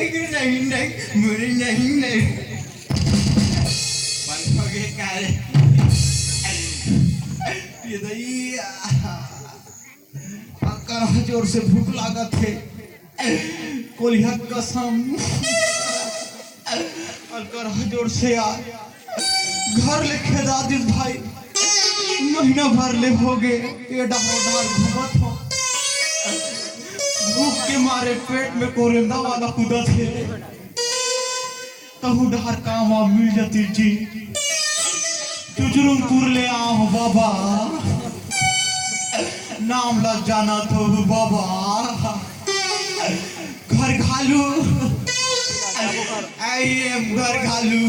नहीं नहीं मुरी नहीं नहीं पंखोगे काले ये दही अकर जोर से भूख लागत है कोलिया कसम अकर जोर से आ घर लेके दादी भाई महीना भर ले हो गए ये डार घूमत हो भूख के मारे पेट में कोरिंदा वाला कूदा थे तहु डहर काम आ मिल जाती जी तुझरुमपुर ले आओ बाबा नाम लग जाना तो बाबा घर घालू आई एम घर घालू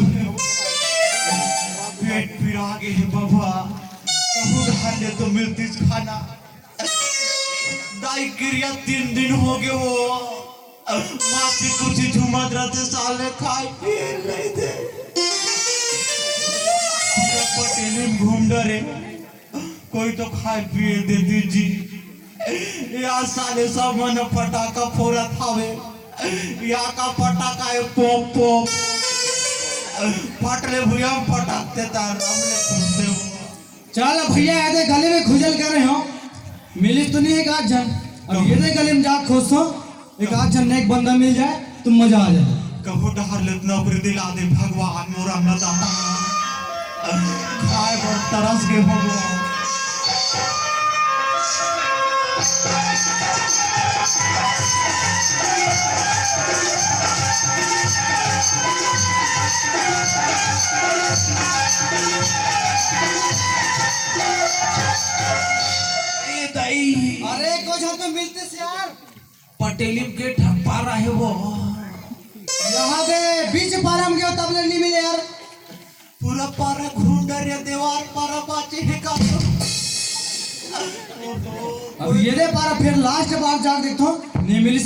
पेट पिरा गए है बाबा तहु डहर ले तो मिलती खाना दाई क्रिया 3 दिन हो गए वो मासी कुछ झुमत रहते साले खाए पिए नहीं थे पटेली में घूम डरे कोई तो खाए पिए देती जी या साले सब मन फटाका फोड़ा थावे या का फटाका है पोप पोप फटले भुया फटाकते तार हमने पूछते हो चल भैया आधे गले में खुजल कर रहे हो मिली तो नहीं एक आध जन अब ये नहीं गले में जा खोजो एक आध जन एक बंदा मिल जाए तो मजा आ जाए कहो डहर ले नौकरी दिला दे भगवान मोरा न दाता खाए पर तरस के भगवान अरे कुछ हम तो मिलते से यार पटेली के ठप्पा रहे वो यहाँ पे बीच पारा में गया तब नहीं मिले यार पूरा पारा घूम डर दीवार पारा बाची है का अब ये दे पारा फिर लास्ट बार जाकर देखो नहीं मिली